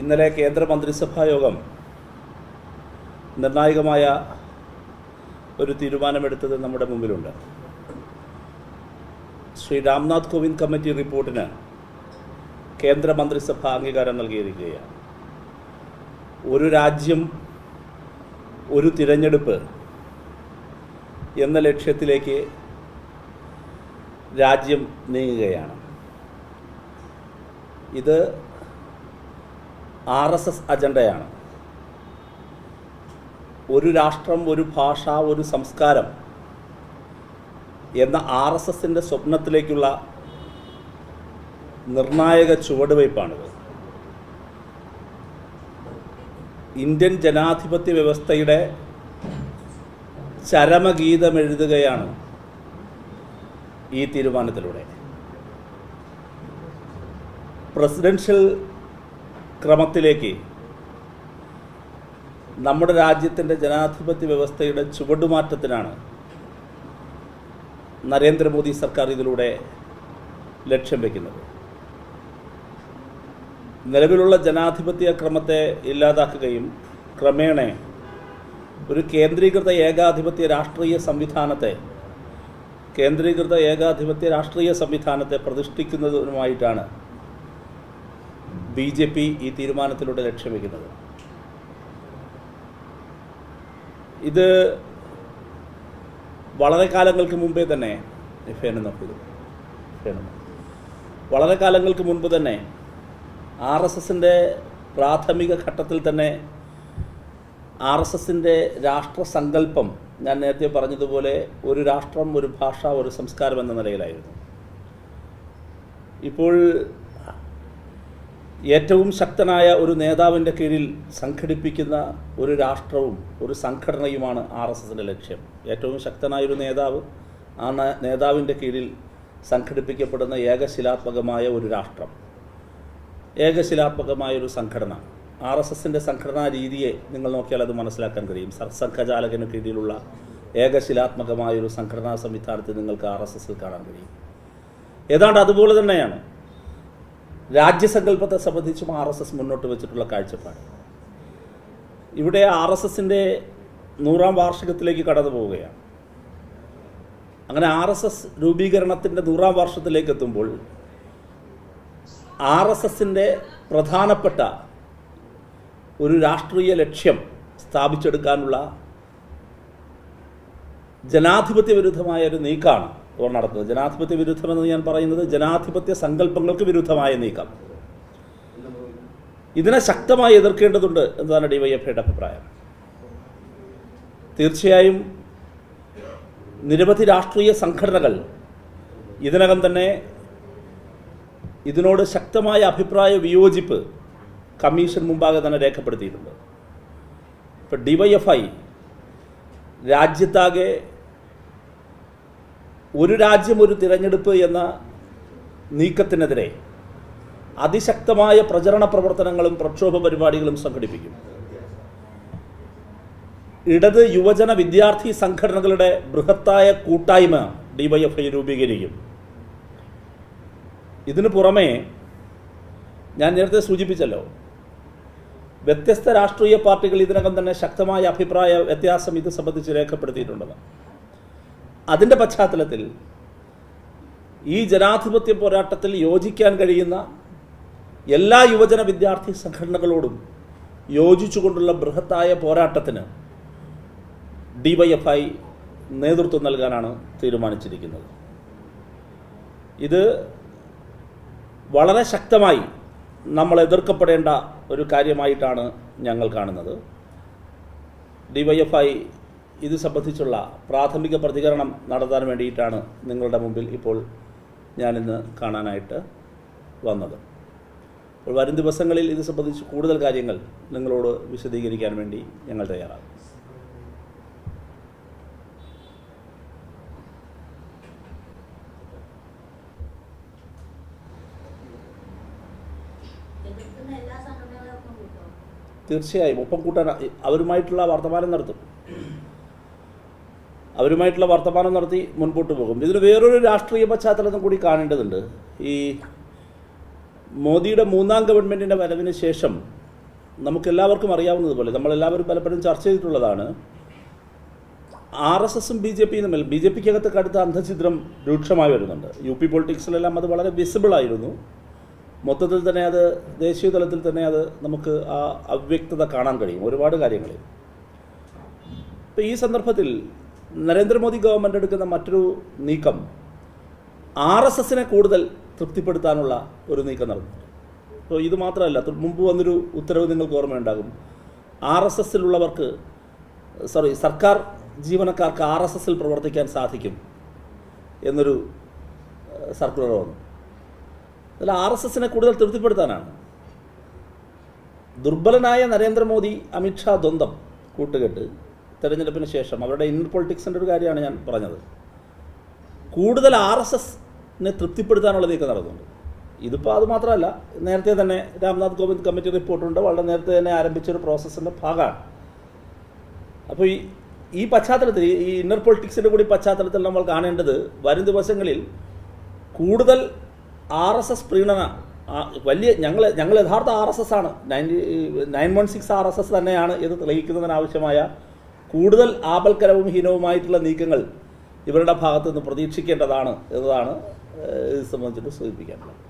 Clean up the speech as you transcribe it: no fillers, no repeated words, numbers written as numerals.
ഇന്നലെ കേന്ദ്ര മന്ത്രിസഭാ യോഗം നിർണായകമായ ഒരു തീരുമാനമെടുത്തത് നമ്മുടെ മുമ്പിലുണ്ട്. ശ്രീ രാംനാഥ് കോവിന്ദ് കമ്മിറ്റി റിപ്പോർട്ടിന് കേന്ദ്ര മന്ത്രിസഭ അംഗീകാരം നൽകിയിരിക്കുകയാണ്. ഒരു രാജ്യം ഒരു തിരഞ്ഞെടുപ്പ് എന്ന ലക്ഷ്യത്തിലേക്ക് രാജ്യം നീങ്ങുകയാണ്. ഇത് RSS അജണ്ടയാണ്. ഒരു രാഷ്ട്രം, ഒരു ഭാഷ, ഒരു സംസ്കാരം എന്ന RSSൻ്റെ സ്വപ്നത്തിലേക്കുള്ള നിർണായക ചുവടുവയ്പ്പാണിത്. ഇന്ത്യൻ ജനാധിപത്യ വ്യവസ്ഥയുടെ ചരമഗീതമെഴുതുകയാണ് ഈ തീരുമാനത്തിലൂടെ. പ്രസിഡൻഷ്യൽ ക്രമത്തിലേക്ക് നമ്മുടെ രാജ്യത്തിൻ്റെ ജനാധിപത്യ വ്യവസ്ഥയുടെ ചുവടുമാറ്റത്തിനാണ് നരേന്ദ്രമോദി സർക്കാർ ഇതിലൂടെ ലക്ഷ്യം വയ്ക്കുന്നത്. നിലവിലുള്ള ജനാധിപത്യ ക്രമത്തെ ഇല്ലാതാക്കുകയും ക്രമേണ ഒരു കേന്ദ്രീകൃത ഏകാധിപത്യ രാഷ്ട്രീയ സംവിധാനത്തെ പ്രതിഷ്ഠിക്കുന്നതിനുമായിട്ടാണ് BJP ഈ തീരുമാനത്തിലൂടെ ലക്ഷ്യം വയ്ക്കുന്നത്. ഇത് വളരെ കാലങ്ങൾക്ക് മുമ്പേ തന്നെ RSSൻ്റെ പ്രാഥമിക ഘട്ടത്തിൽ തന്നെ RSSൻ്റെ രാഷ്ട്രസങ്കല്പം ഞാൻ നേരത്തെ പറഞ്ഞതുപോലെ ഒരു രാഷ്ട്രം, ഒരു ഭാഷ, ഒരു സംസ്കാരം എന്ന നിലയിലായിരുന്നു. ഇപ്പോൾ ഏറ്റവും ശക്തനായ ഒരു നേതാവിൻ്റെ കീഴിൽ സംഘടിപ്പിക്കുന്ന ഒരു രാഷ്ട്രവും ഒരു സംഘടനയുമാണ് RSSൻ്റെ ലക്ഷ്യം. ഏറ്റവും ശക്തനായൊരു നേതാവ്, ആ നേതാവിൻ്റെ കീഴിൽ സംഘടിപ്പിക്കപ്പെടുന്ന ഏകശിലാത്മകമായ ഒരു രാഷ്ട്രം, ഏകശിലാത്മകമായൊരു സംഘടന. RSSൻ്റെ സംഘടനാ രീതിയെ നിങ്ങൾ നോക്കിയാൽ അത് മനസ്സിലാക്കാൻ കഴിയും. സർസംഘചാലകന് കീഴിലുള്ള ഏകശിലാത്മകമായൊരു സംഘടനാ സംവിധാനത്തിൽ നിങ്ങൾക്ക് RSSൽ കാണാൻ കഴിയും. ഏതാണ്ട് അതുപോലെ തന്നെയാണ് രാജ്യസങ്കല്പത്തെ സംബന്ധിച്ചും RSS മുന്നോട്ട് വെച്ചിട്ടുള്ള കാഴ്ചപ്പാട്. ഇവിടെ RSSൻ്റെ 100ാം വാർഷികത്തിലേക്ക് കടന്നു പോവുകയാണ്. അങ്ങനെ RSS രൂപീകരണത്തിൻ്റെ 100ാം വർഷത്തിലേക്ക് എത്തുമ്പോൾ RSSൻ്റെ പ്രധാനപ്പെട്ട ഒരു രാഷ്ട്രീയ ലക്ഷ്യം സ്ഥാപിച്ചെടുക്കാനുള്ള ജനാധിപത്യ വിരുദ്ധമായ ഒരു നീക്കമാണ് അവർ നടത്തുന്നത്. ജനാധിപത്യ വിരുദ്ധമെന്ന് ഞാൻ പറയുന്നത് ജനാധിപത്യ സങ്കല്പങ്ങൾക്ക് വിരുദ്ധമായ നീക്കം. ഇതിനെ ശക്തമായി എതിർക്കേണ്ടതുണ്ട് എന്നതാണ് DYFIയുടെ അഭിപ്രായം. തീർച്ചയായും നിരവധി രാഷ്ട്രീയ സംഘടനകൾ ഇതിനകം തന്നെ ഇതിനോട് ശക്തമായ അഭിപ്രായ വിയോജിപ്പ് കമ്മീഷൻ മുമ്പാകെ തന്നെ രേഖപ്പെടുത്തിയിട്ടുണ്ട്. ഇപ്പോൾ DYFI രാജ്യത്താകെ ഒരു രാജ്യം ഒരു തിരഞ്ഞെടുപ്പ് എന്ന നീക്കത്തിനെതിരെ അതിശക്തമായ പ്രചരണ പ്രവർത്തനങ്ങളും പ്രക്ഷോഭ പരിപാടികളും സംഘടിപ്പിക്കും. ഇടത് യുവജന വിദ്യാർത്ഥി സംഘടനകളുടെ ബൃഹത്തായ കൂട്ടായ്മ DYFI രൂപീകരിക്കും. ഇതിനു പുറമെ ഞാൻ നേരത്തെ സൂചിപ്പിച്ചല്ലോ, വ്യത്യസ്ത രാഷ്ട്രീയ പാർട്ടികൾ ഇതിനകം തന്നെ ശക്തമായ അഭിപ്രായ വ്യത്യാസം ഇത് സംബന്ധിച്ച് രേഖപ്പെടുത്തിയിട്ടുണ്ടെന്ന്. അതിൻ്റെ പശ്ചാത്തലത്തിൽ ഈ ജനാധിപത്യ പോരാട്ടത്തിൽ യോജിക്കാൻ കഴിയുന്ന എല്ലാ യുവജന വിദ്യാർത്ഥി സംഘടനകളോടും യോജിച്ചുകൊണ്ടുള്ള ബൃഹത്തായ പോരാട്ടത്തിന് DYFI നേതൃത്വം നൽകാനാണ് തീരുമാനിച്ചിരിക്കുന്നത്. ഇത് വളരെ ശക്തമായി നമ്മൾ എതിർക്കപ്പെടേണ്ട ഒരു കാര്യമായിട്ടാണ് ഞങ്ങൾ കാണുന്നത്. DYFI ഇത് സംബന്ധിച്ചുള്ള പ്രാഥമിക പ്രതികരണം നടത്താൻ വേണ്ടിയിട്ടാണ് നിങ്ങളുടെ മുമ്പിൽ ഇപ്പോൾ ഞാനിന്ന് കാണാനായിട്ട് വന്നത്. അപ്പോൾ വരും ദിവസങ്ങളിൽ ഇത് സംബന്ധിച്ച് കൂടുതൽ കാര്യങ്ങൾ നിങ്ങളോട് വിശദീകരിക്കാൻ വേണ്ടി ഞങ്ങൾ തയ്യാറാകും. തീർച്ചയായും ഒപ്പം കൂട്ടാൻ അവരുമായിട്ടുള്ള വർത്തമാനം നടത്തി മുൻപോട്ട് പോകും. ഇതിന് വേറൊരു രാഷ്ട്രീയ പശ്ചാത്തലം കൂടി കാണേണ്ടതുണ്ട്. ഈ മോദിയുടെ 3ാം ഗവൺമെൻറ്റിൻ്റെ വരവിന് ശേഷം നമുക്കെല്ലാവർക്കും അറിയാവുന്നതുപോലെ നമ്മളെല്ലാവരും പലപ്പോഴും ചർച്ച ചെയ്തിട്ടുള്ളതാണ്, RSSും BJP തമ്മിൽ BJPക്കകത്ത് കടുത്ത അന്ധഛിദ്രം രൂക്ഷമായി വരുന്നുണ്ട്. UP പൊളിറ്റിക്സിലെല്ലാം അത് വളരെ വിസിബിളായിരുന്നു. മൊത്തത്തിൽ തന്നെ അത് ദേശീയ തലത്തിൽ തന്നെ അത് നമുക്ക് ആ അവ്യക്തത കാണാൻ കഴിയും ഒരുപാട് കാര്യങ്ങളിൽ. ഇപ്പോൾ ഈ സന്ദർഭത്തിൽ നരേന്ദ്രമോദി ഗവൺമെൻറ് എടുക്കുന്ന മറ്റൊരു നീക്കം RSSനെ കൂടുതൽ തൃപ്തിപ്പെടുത്താനുള്ള ഒരു നീക്കം നടന്നു. അപ്പോൾ ഇത് മാത്രമല്ല, മുമ്പ് വന്നൊരു ഉത്തരവ് നിങ്ങൾക്ക് ഓർമ്മയുണ്ടാകും. സർക്കാർ ജീവനക്കാർക്ക് RSSൽ പ്രവർത്തിക്കാൻ സാധിക്കും എന്നൊരു സർക്കുലർ വന്നു. അതിൽ RSSനെ കൂടുതൽ തൃപ്തിപ്പെടുത്താനാണ്. ദുർബലനായ നരേന്ദ്രമോദി അമിത്ഷാ ദ്വന്ദ്ം കൂട്ടുകെട്ട് തെരഞ്ഞെടുപ്പിന് ശേഷം അവരുടെ ഇന്നർ പൊളിറ്റിക്സിൻ്റെ ഒരു കാര്യമാണ് ഞാൻ പറഞ്ഞത്. കൂടുതൽ RSSനെ തൃപ്തിപ്പെടുത്താനുള്ള നീക്കം നടന്നുണ്ട്. ഇതിപ്പോൾ അത് മാത്രമല്ല, നേരത്തെ തന്നെ രാംനാഥ് കോവിന്ദ് കമ്മിറ്റി റിപ്പോർട്ടുണ്ട്, വളരെ നേരത്തെ തന്നെ ആരംഭിച്ചൊരു പ്രോസസ്സിൻ്റെ ഭാഗമാണ്. അപ്പോൾ ഈ പശ്ചാത്തലത്തിൽ, ഈ ഇന്നർ പൊളിറ്റിക്സിൻ്റെ കൂടി പശ്ചാത്തലത്തിൽ നമ്മൾ കാണേണ്ടത്, വരും ദിവസങ്ങളിൽ കൂടുതൽ RSS പ്രീണന വലിയ ഞങ്ങൾ യഥാർത്ഥ RSS ആണ്, 916 RSS തന്നെയാണ് ഇത് തെളിയിക്കുന്നതിനാവശ്യമായ കൂടുതൽ ആപൽക്കരവും ഹീനവുമായിട്ടുള്ള നീക്കങ്ങൾ ഇവരുടെ ഭാഗത്തു നിന്ന് പ്രതീക്ഷിക്കേണ്ടതാണ് എന്നതാണ് ഇത് സംബന്ധിച്ചിട്ട് സൂചിപ്പിക്കാനുള്ളത്.